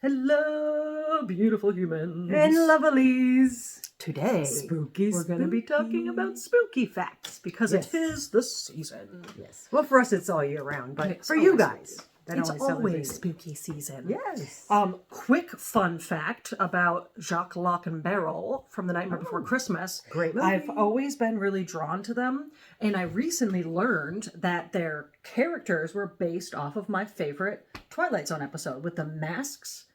Hello, beautiful humans. And lovelies. Today, we're going to be talking about spooky facts because it is the season. Yes. Well, for us, it's all year round, but It's for you always guys, that it's only always celebrate spooky season. Yes. Quick fun fact about Jacques Lock and Barrel from The Nightmare Before Christmas. Great movie. I've always been really drawn to them, and I recently learned that their characters were based off of my favorite Twilight Zone episode with the masks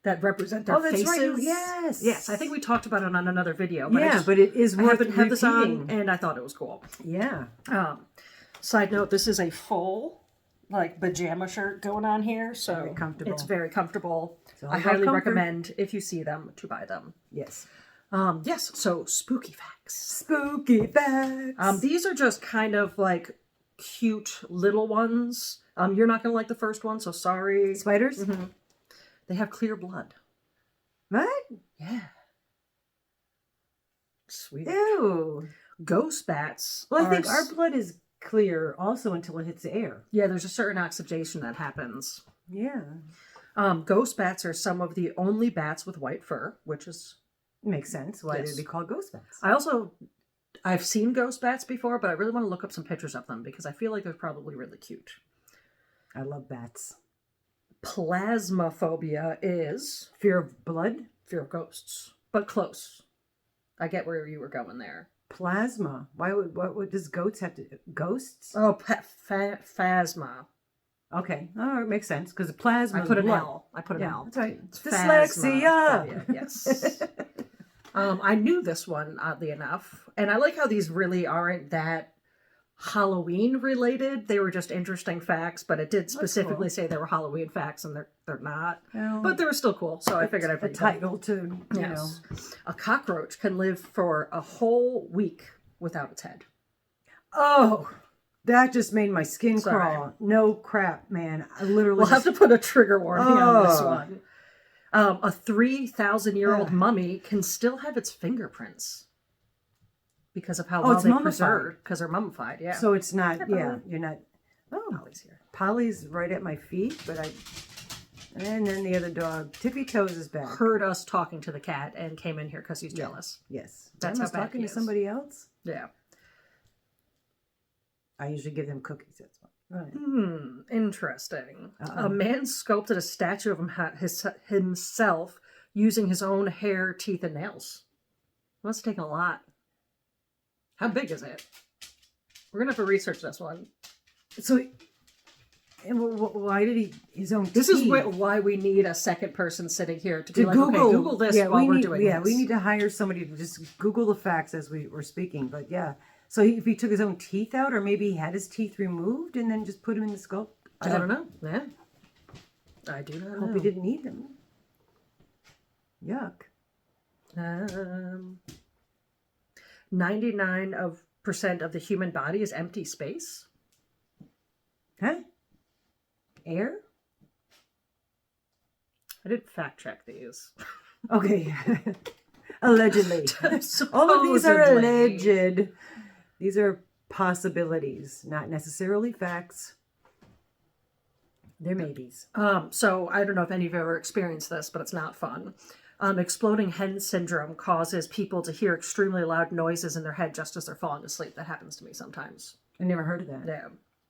that represent their faces. Right. Yes. Yes, I think we talked about it on another video. But but it is worth I have this on, repeating. and I thought it was cool. Yeah. Side note, this is a full pajama shirt going on here, so Very comfortable. it's very comfortable. all I about highly comfort. recommend, if you see them, to buy them. Yes. Yes, so spooky facts. Spooky facts. These are just kind of like cute little ones. You're not going to like the first one, so sorry. Spiders? Mm-hmm. They have clear blood. What? Yeah. Sweet. Ew. Ghost bats. Well, I think our blood is clear also until it hits the air. Yeah, there's a certain oxidation that happens. Yeah. Ghost bats are some of the only bats with white fur, which is... Makes sense. Why they'd be called ghost bats. I've seen ghost bats before, but I really want to look up some pictures of them because I feel like they're probably really cute. I love bats. Plasmaphobia is Fear of blood? fear of ghosts, but close. I get where you were going there. Plasma. What would does goats have to ghosts? Oh, phasma. Okay. All right, makes sense because plasma. I put is an blood. L. I put an L. That's right. It's Dyslexia. phasmaphobia, yes. I knew this one, oddly enough, and I like how these really aren't that Halloween related. They were just interesting facts, but it did specifically say they were Halloween facts, and they're not. Well, But they were still cool, so I figured I'd a read them. title to you know. A cockroach can live for a whole week without its head. Oh, that just made my skin Sorry. crawl. No crap, man. I literally. We'll have to put a trigger warning on this Oh. one. A 3,000-year-old mummy can still have its fingerprints because of how well it's they mummified. preserved, because they're mummified. Yeah. So it's not. Hi, Yeah, Polly. you're not. Oh, Polly's here. Polly's right at my feet, but I. And then the other dog, Tippy Toes, is back. Heard us talking to the cat and came in here because he's jealous. Yes, That's I how was bad talking he to is. somebody else. Yeah. I usually give them cookies. That's why. Right. Interesting. Uh-oh. A man sculpted a statue of himself using his own hair, teeth, and nails. Must take a lot. How big is it? We're gonna have to research this one. So, and why did he his own? This teeth? is why we need a second person sitting here to be To like, Google. okay, Google this while we're doing this. Yeah, we need to hire somebody to just Google the facts as we were speaking. But yeah, so if he took his own teeth out, or maybe he had his teeth removed and then just put them in the sculpt. I don't know. Yeah. I do not Hope know. he didn't need them. Yuck. 99% of the human body is empty space. Huh? Air? I didn't fact check these. Okay. Allegedly. All of these are Supposedly. alleged. These are possibilities, not necessarily facts. They're maybes. So I don't know if any of you have ever experienced this, but it's not fun. Exploding hen syndrome causes people to hear extremely loud noises in their head just as they're falling asleep. That happens to me sometimes. I never heard of that. Yeah.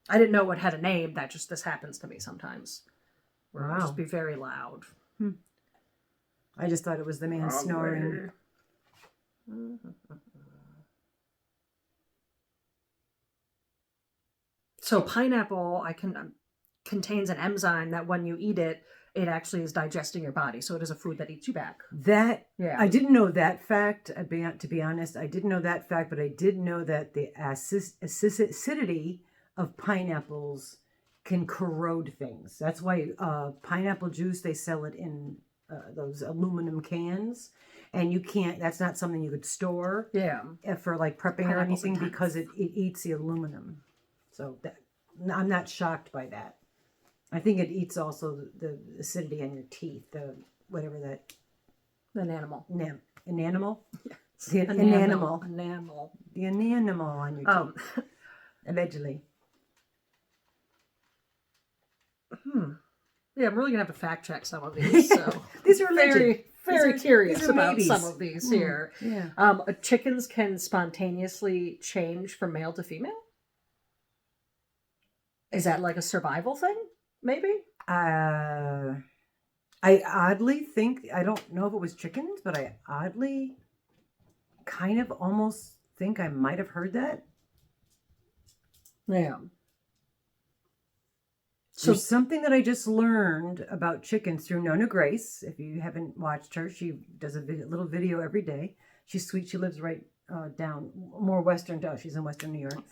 I didn't know it had a name. This happens to me sometimes. Where it'll Wow. just be very loud. I just thought it was the man snoring. So pineapple contains an enzyme that when you eat it, it actually is digesting your body. So it is a food that eats you back. That Yeah. I didn't know that fact. To be honest, I didn't know that fact, but I did know that the acidity of pineapples can corrode things. That's why pineapple juice, they sell it in those aluminum cans, and you can't. That's not something you could store. Yeah. For like prepping or Pineapple's anything intense. because it eats the aluminum. So I'm not shocked by that. I think it eats also the acidity on your teeth, the whatever that An animal. an animal. Yes. The enamel. Enamel. The enamel on your teeth. Allegedly. Yeah, I'm really gonna have to fact check some of these. So These are legend. very curious these are about maybes. some of these here. Yeah. Chickens can spontaneously change from male to female. Is that like a survival thing? Maybe. I oddly think, I don't know if it was chickens, but I oddly kind of almost think I might have heard that. Yeah. So something that I just learned about chickens through Nona Grace. If you haven't watched her, she does a little video every day. She's sweet. She lives right down, more western. She's in Western New York.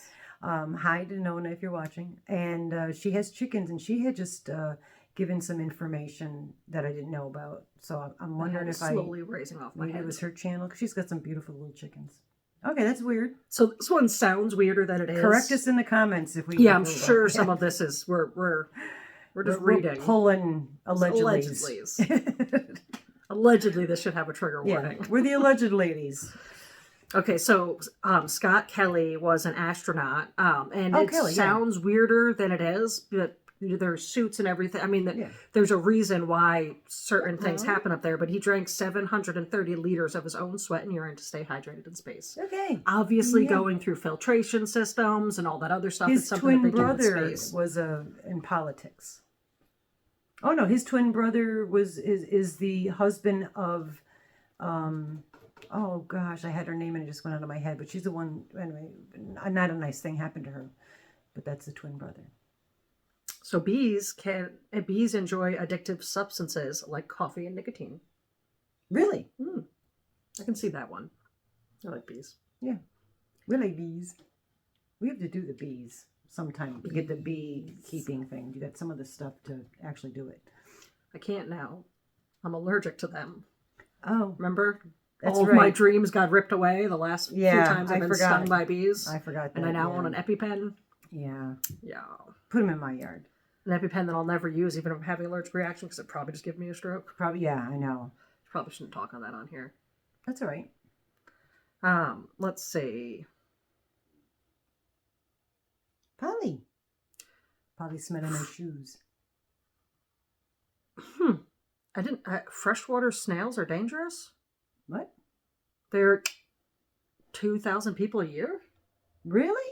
Hi to Nona if you're watching. And she has chickens, and she had just given some information that I didn't know about. So I'm wondering if slowly raising off my maybe head. it was her channel, because she's got some beautiful little chickens. Okay, that's weird. So this one sounds weirder than it is. Correct us in the comments if we. Yeah, I'm sure some of this is we're just reading. Pulling allegedly. Allegedly, this should have a trigger warning. Yeah, we're the alleged ladies. Okay, so Scott Kelly was an astronaut, and Kelly, sounds weirder than it is, but there's suits and everything. I mean, there's a reason why certain things happen up there, but he drank 730 liters of his own sweat and urine to stay hydrated in space. Okay. Obviously going through filtration systems and all that other stuff. His twin brother was in politics. Oh no, his twin brother is the husband of oh gosh, I had her name and it just went out of my head, but she's the one, anyway, not a nice thing happened to her, but that's the twin brother. So bees enjoy addictive substances like coffee and nicotine. Really? I can see that one. I like bees. Yeah. We like bees. We have to do the bees sometime to get the beekeeping thing. You got some of the stuff to actually do it. I can't now. I'm allergic to them. Oh. Remember? That's all right. of my dreams got ripped away the last few times I've been stung by bees. I forgot that. And I now want an EpiPen. Yeah. Yeah. Put them in my yard. An EpiPen that I'll never use, even if I'm having an allergic reaction, because it probably just give me a stroke. Probably, yeah, I know. Probably shouldn't talk on that on here. That's all right. Let's see. Polly's smelling my shoes. I didn't. Freshwater snails are dangerous? What? They're 2,000 people a year? Really?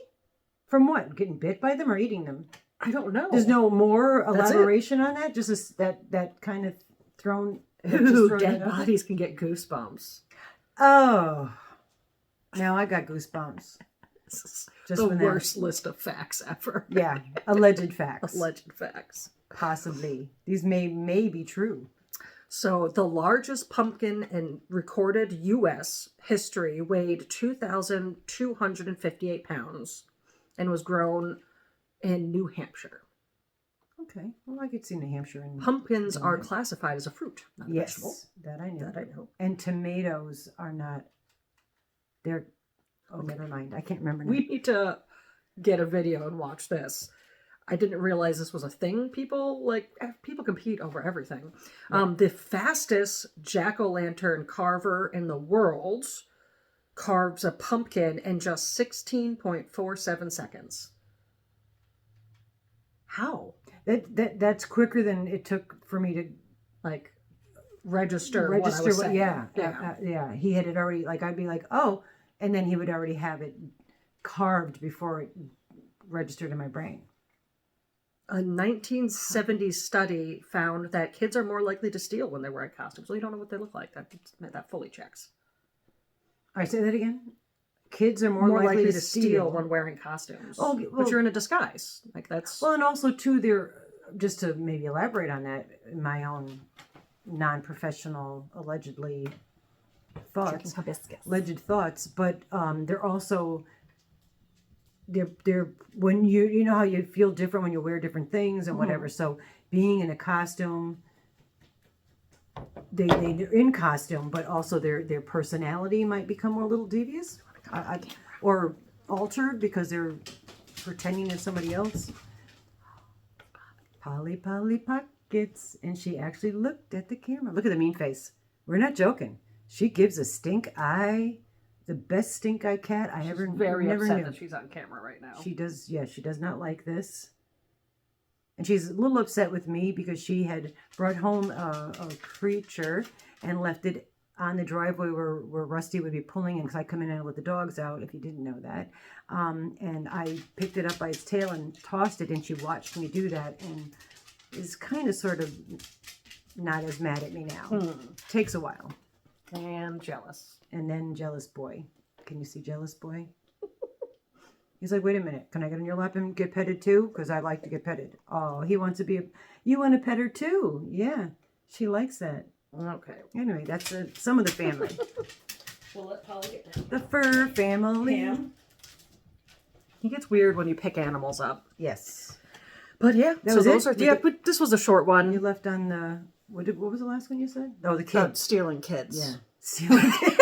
From what? Getting bit by them or eating them? I don't know. There's no more elaboration on that? Just that kind of thrown... Ooh, dead bodies can get goosebumps. Oh. Now I got goosebumps. Just Just the worst list of facts ever. Yeah. Alleged facts. Alleged facts. Possibly. These may be true. So the largest pumpkin in recorded U.S. history weighed 2,258 pounds and was grown in New Hampshire. Okay. Well, I could see New Hampshire. Pumpkins are classified as a fruit, not a vegetable. That I know. That I know. And tomatoes are not. They're. Oh, never mind. I can't remember now. We need to get a video and watch this. I didn't realize this was a thing. People compete over everything. Yeah. The fastest jack-o'-lantern carver in the world carves a pumpkin in just 16.47 seconds. How? That's quicker than it took for me to register what I was saying. Yeah. He had it already. I'd be like, oh, and then he would already have it carved before it registered in my brain. A 1970s study found that kids are more likely to steal when they're wearing costumes. Well, you don't know what they look like. That fully checks. All right, say that again. Kids are more likely to steal when wearing costumes. Oh, well, but you're in a disguise. That's well, and also too, they're just to maybe elaborate on that. In my own non-professional, alleged thoughts, but they're also. They're when you know how you feel different when you wear different things and whatever. So being in a costume, they're in costume, but also their personality might become a little devious or altered because they're pretending they're somebody else. Polly Pockets, and she actually looked at the camera. Look at the mean face. We're not joking. She gives a stink eye. The best stink eye cat I ever very never upset knew. That she's on camera right now. She does, yeah. She does not like this. And she's a little upset with me because she had brought home a creature and left it on the driveway where Rusty would be pulling in, because I come in and let the dogs out, if you didn't know that. And I picked it up by its tail and tossed it, and she watched me do that and is kind of sort of not as mad at me now. Takes a while. And jealous. And then jealous boy. Can you see jealous boy? He's like, wait a minute. Can I get on your lap and get petted too? Because I like to get petted. Oh, he wants to be you want to pet her too? Yeah, she likes that. Okay. Anyway, that's some of the family. We'll let Polly get down. The fur family. Pam. It gets weird when you pick animals up. Yes. But yeah, That so was those it? are but this was a short one. You left on the what was the last one you said? Oh, the kids. Stealing kids. Yeah. Stealing kids.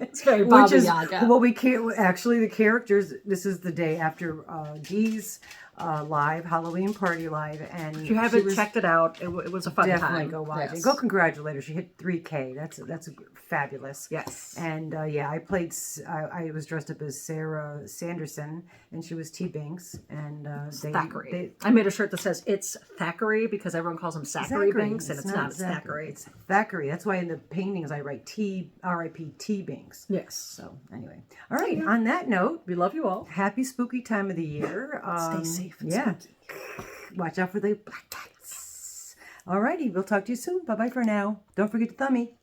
It's very Baba Which is Yaga. what we can't actually the characters. This is the day after Dee's live Halloween party live, and If you haven't checked it out, it was a fun definitely time. go watch Yes. it. Go congratulate her. She hit 3K. That's fabulous. Yes. And yeah, I was dressed up as Sarah Sanderson, and she was T. Banks, and Thackeray. I made a shirt that says it's Thackeray because everyone calls him Zachary Banks, and it's not Thackeray. It's Thackeray. That's why in the paintings I write T R.I.P. T. Banks. Yes. So anyway, all right. On that note, We love you all. happy spooky time of the year. Stay safe and yeah. spooky. Watch out for the black cats. All righty. We'll talk to you soon. Bye bye for now. Don't forget to thumb me.